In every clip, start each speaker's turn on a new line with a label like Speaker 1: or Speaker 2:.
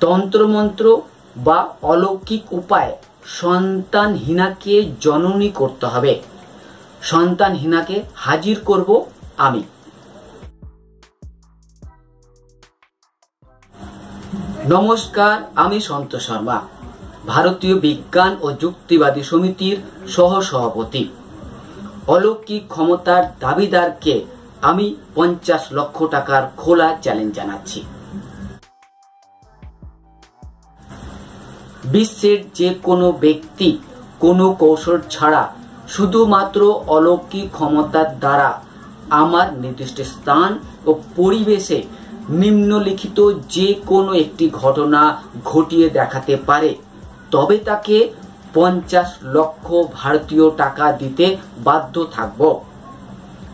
Speaker 1: তন্ত্রমন্ত্র বা অলৌকিক উপায় সন্তানহীনাকে জননী করতে হবে। সন্তানহীনাকে হাজির করব আমি। নমস্কার, আমি সন্তোষ শর্মা, ভারতীয় বিজ্ঞান ও যুক্তিবাদী সমিতির সহ-সভাপতি। অলৌকিক ক্ষমতার দাবিদারকে আমি 50 লক্ষ টাকার খোলা চ্যালেঞ্জ জানাচ্ছি। বিশ্বের যে কোনো ব্যক্তি কোনো কৌশল ছাড়া শুধুমাত্র অলৌকিক ক্ষমতার দ্বারা আমার নির্দিষ্ট স্থান ও পরিবেশে নিম্নলিখিত যে কোনো একটি ঘটনা ঘটিয়ে দেখাতে পারে, তবে তাকে 50 লক্ষ ভারতীয় টাকা দিতে বাধ্য থাকব।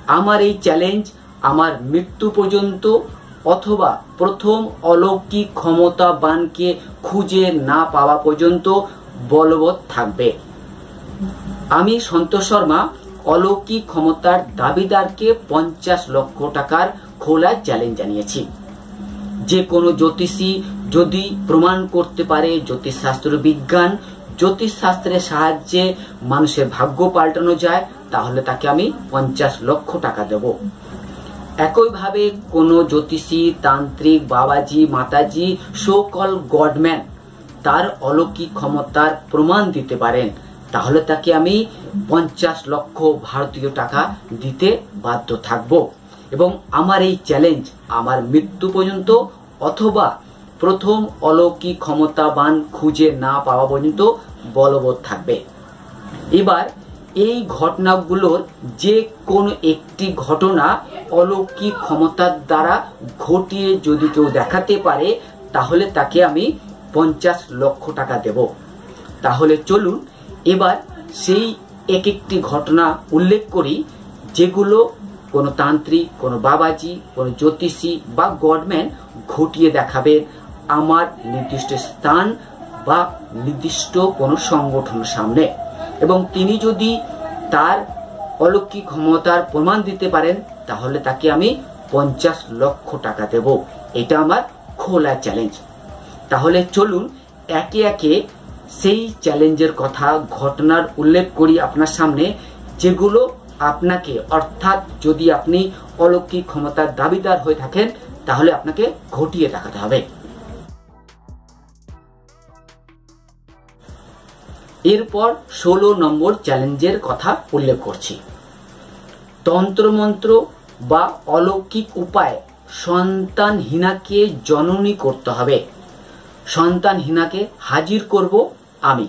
Speaker 1: আমার এই চ্যালেঞ্জ আমার মৃত্যু পর্যন্ত অথবা প্রথম অলৌকিক ক্ষমতাবানকে খুঁজে না পাওয়া পর্যন্ত বলবৎ থাকবে। আমি সন্তোষ শর্মা অলৌকিক ক্ষমতার দাবিদারকে 50 লক্ষ টাকার খোলা চ্যালেঞ্জ জানিয়েছি। যে কোনো জ্যোতিষী যদি প্রমাণ করতে পারে জ্যোতিষশাস্ত্র বিজ্ঞান, জ্যোতিষশাস্ত্রের সাহায্যে মানুষের ভাগ্য পাল্টানো যায়, তাহলে তাকে আমি 50 লক্ষ টাকা দেব। একইভাবে কোনো জ্যোতিষী, তান্ত্রিক, বাবাজি, মাতাজি, সো কল গডম্যান তার অলৌকিক ক্ষমতার প্রমাণ দিতে পারেন, তাহলে তাকে আমি 50 লক্ষ ভারতীয় টাকা দিতে বাধ্য থাকব। এবং আমার এই চ্যালেঞ্জ আমার মৃত্যু পর্যন্ত অথবা প্রথম অলৌকিক ক্ষমতাবান খুঁজে না পাওয়া পর্যন্ত বলবৎ থাকবে। এবার এই ঘটনাগুলোর যে কোনো একটি ঘটনা অলৌকিক ক্ষমতার দ্বারা ঘটিয়ে যদি কেউ দেখাতে পারে, তাহলে তাকে আমি 50 লক্ষ টাকা দেব। তাহলে চলুন এবার সেই এক একটি ঘটনা উল্লেখ করি, যেগুলো কোনো তান্ত্রিক, কোনো বাবাজি, কোনো জ্যোতিষী বা গডম্যান ঘটিয়ে দেখাবে আমার নির্দিষ্ট স্থান বা নির্দিষ্ট কোনো সংগঠনের সামনে। এবং তিনি যদি তার অলৌকিক ক্ষমতার প্রমাণ দিতে পারেন, তাহলে তাকে আমি 50 লক্ষ টাকা দেব। এটা আমার খোলা চ্যালেঞ্জ। তাহলে চলুন একে একে সেই চ্যালেঞ্জের কথা, ঘটনার উল্লেখ করি আপনার সামনে, যেগুলো আপনাকে, অর্থাৎ যদি আপনি অলৌকিক ক্ষমতার দাবিদার হয়ে থাকেন, তাহলে আপনাকে ঘটিয়ে দেখাতে হবে। এরপর 16 নম্বর চ্যালেঞ্জের কথা উল্লেখ করছি। তন্ত্রমন্ত্র বা অলৌকিক উপায় সন্তানহীনাকে জননী করতে হবে। সন্তানহীনাকে হাজির করব আমি।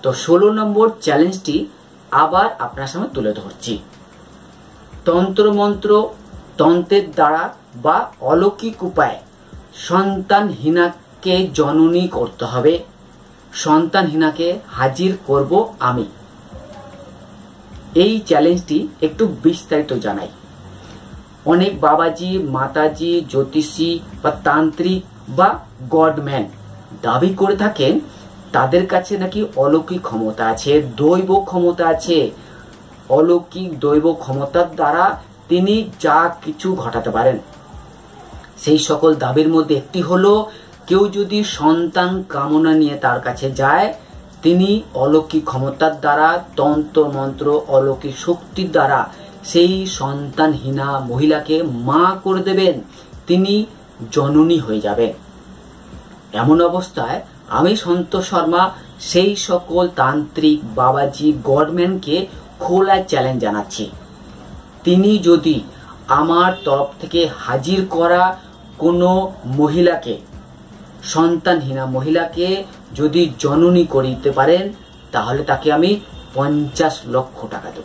Speaker 1: তো 16 নম্বর চ্যালেঞ্জটি আবার আপনার সামনে তুলে ধরছি। তন্ত্রমন্ত্র, তন্ত্রের দ্বারা বা অলৌকিক উপায় সন্তানহীনাকে জননী করতে হবে। সন্তানহীনাকে হাজির করব আমি। এই চ্যালেঞ্জটি একটু বিস্তারিত জানাই। অনেক বাবাজি, মাতাজি, জ্যোতিষী বা তান্ত্রিক বা গডম্যান দাবি করে থাকেন তাদের কাছে নাকি অলৌকিক ক্ষমতা আছে, দৈব ক্ষমতা আছে। অলৌকিক দৈব ক্ষমতার দ্বারা তিনি যা কিছু ঘটাতে পারেন। সেই সকল দাবির মধ্যে একটি হলো, কেউ যদি সন্তান কামনা নিয়ে তার কাছে যায়, তিনি অলৌকিক ক্ষমতার দ্বারা, তন্ত্র মন্ত্র, অলৌকিক শক্তির দ্বারা সেই সন্তানহীনা মহিলাকে মা করে দেবেন, তিনি জননী হয়ে যাবেন। এমন অবস্থায় আমি সন্তোষ শর্মা সেই সকল তান্ত্রিক, বাবাজি, গডম্যানকে খোলা চ্যালেঞ্জ জানাচ্ছি, তিনি যদি আমার তরফ থেকে হাজির করা কোনো মহিলাকে, সন্তানহীনা মহিলাকে যদি জননী করিতে পারেন, তাহলে তাকে আমি 50 লক্ষ টাকা দেব।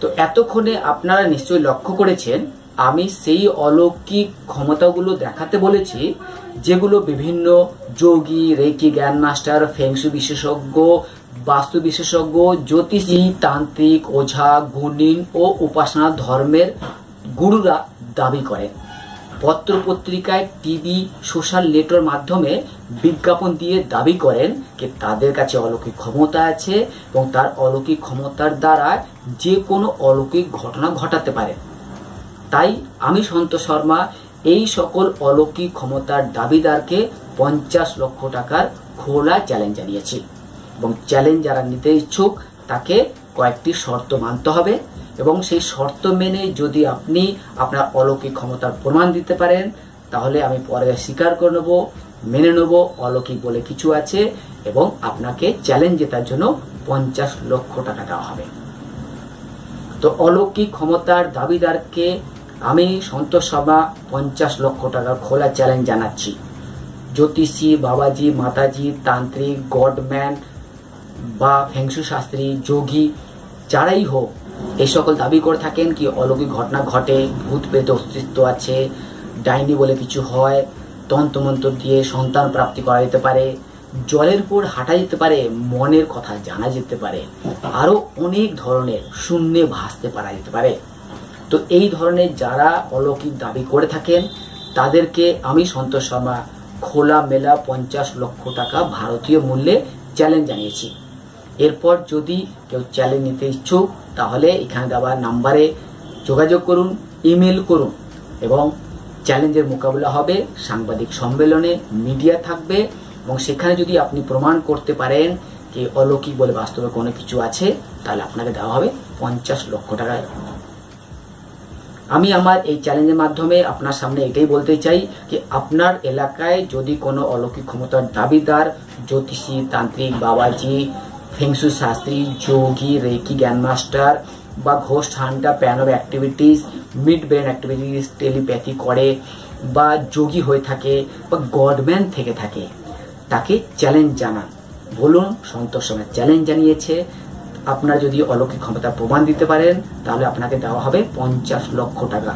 Speaker 1: তো এতক্ষণে আপনারা নিশ্চয়ই লক্ষ্য করেছেন আমি সেই অলৌকিক ক্ষমতাগুলো দেখাতে বলেছি, যেগুলো বিভিন্ন যোগী, রেকি জ্ঞান মাস্টার, ফেংশু বিশেষজ্ঞ, বাস্তু বিশেষজ্ঞ, জ্যোতিষী, তান্ত্রিক, ওঝা, গুণিন ও উপাসনা ধর্মের গুরুরা দাবি করেন। পত্র পত্রিকায়, টিভি, সোশ্যাল নেটওয়ার্কের মাধ্যমে বিজ্ঞাপন দিয়ে দাবি করেন যে তাদের কাছে অলৌকিক ক্ষমতা আছে এবং তার অলৌকিক ক্ষমতার দ্বারা যে কোনো অলৌকিক ঘটনা ঘটাতে পারে। তাই আমি সন্তোষ শর্মা এই সকল অলৌকিক ক্ষমতার দাবিদারকে 50 লক্ষ টাকার খোলা চ্যালেঞ্জ জানিয়েছি। এবং চ্যালেঞ্জ যারা নিতে ইচ্ছুক তাকে কয়েকটি শর্ত মানতে হবে, এবং সেই শর্ত মেনে যদি আপনি আপনার অলৌকিক ক্ষমতার প্রমাণ দিতে পারেন তাহলে আমি পরে স্বীকার করে নেব, মেনে নেব অলৌকিক বলে কিছু আছে, এবং আপনাকে চ্যালেঞ্জ জেতার জন্য 50 লক্ষ টাকা দেওয়া হবে। তো অলৌকিক ক্ষমতার দাবিদারকে আমি সন্তোষ শর্মা 50 লক্ষ টাকার খোলা চ্যালেঞ্জ জানাচ্ছি। জ্যোতিষী, বাবাজি, মাতাজি, তান্ত্রিক, গডম্যান বা ফেংশু শাস্ত্রী, যোগী যারাই হোক এই সকল দাবি করে থাকেন কি অলৌকিক ঘটনা ঘটে, ভূত প্রেত অস্তিত্ব আছে, ডাইনি বলে কিছু হয়, তন্ত্রমন্ত্র দিয়ে সন্তান প্রাপ্তি করা যেতে পারে, জলের উপর হাঁটা যেতে পারে, মনের কথা জানা যেতে পারে, আরো অনেক ধরনের শূন্যে ভাসতে পারা যেতে পারে। তো এই ধরনের যারা অলৌকিক দাবি করে থাকেন তাদেরকে আমি সন্তোষ শর্মা খোলা মেলা 50 লক্ষ টাকা ভারতীয় মূল্যে চ্যালেঞ্জ জানিয়েছি। এরপর যদি কেউ চ্যালেঞ্জ নিতে ইচ্ছুক তাহলে এখানে দেওয়া নাম্বারে যোগাযোগ করুন, ইমেল করুন, এবং চ্যালেঞ্জের মোকাবিলা হবে সাংবাদিক সম্মেলনে, মিডিয়া থাকবে, এবং সেখানে যদি আপনি প্রমাণ করতে পারেন যে অলৌকিক বলে বাস্তবে কোনো কিছু আছে তাহলে আপনাকে দেওয়া হবে 50 লক্ষ টাকা। আমি আমার এই চ্যালেঞ্জের মাধ্যমে আপনার সামনে এটাই বলতে চাই যে আপনার এলাকায় যদি কোনো অলৌকিক ক্ষমতার দাবিদার জ্যোতিষী, তান্ত্রিক, বাবাজি, ফেংশু শাস্ত্রী, যোগী, রেকি জ্ঞানমাস্টার বা ghost Hunter, pan of activities, mid brain activities, telepathy করে বা যোগী হয়ে থাকে বা গডম্যান থেকে থাকে, তাকে চ্যালেঞ্জ জানান, বলুন সন্তোষ শর্মা চ্যালেঞ্জ জানিয়েছে, আপনার যদি অলৌকিক ক্ষমতা প্রমাণ দিতে পারেন তাহলে আপনাকে দেওয়া হবে 50 লক্ষ টাকা।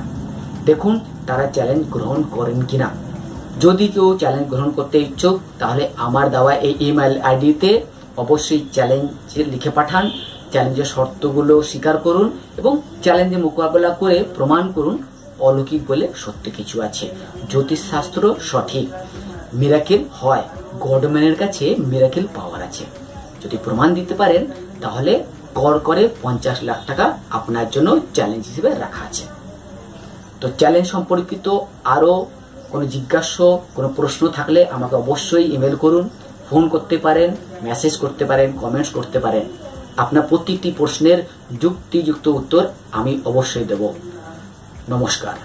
Speaker 1: দেখুন তারা চ্যালেঞ্জ গ্রহণ করেন কিনা। যদি কেউ চ্যালেঞ্জ গ্রহণ করতে ইচ্ছুক তাহলে আমার দেওয়া এই ইমেল আইডিতে অবশ্যই চ্যালেঞ্জ লিখে পাঠান, চ্যালেঞ্জের শর্তগুলো স্বীকার করুন এবং চ্যালেঞ্জে মোকাবেলা করে প্রমাণ করুন অলৌকিক বলে সত্যি কিছু আছে, জ্যোতিষ শাস্ত্র সঠিক, মিরাকেল হয়, গডম্যানের কাছে মিরাকেল পাওয়ার আছে। যদি প্রমাণ দিতে পারেন তাহলে গড় করে 50 লাখ টাকা আপনার জন্য চ্যালেঞ্জ হিসেবে রাখা আছে। তো চ্যালেঞ্জ সম্পর্কিত আরো কোনো জিজ্ঞাস্য, কোনো প্রশ্ন থাকলে আমাকে অবশ্যই ইমেল করুন, ফোন করতে পারেন, মেসেজ করতে পারেন, কমেন্টস করতে পারেন। আপনার প্রত্যেকটি প্রশ্নের যুক্তিযুক্ত উত্তর আমি অবশ্যই দেব। নমস্কার।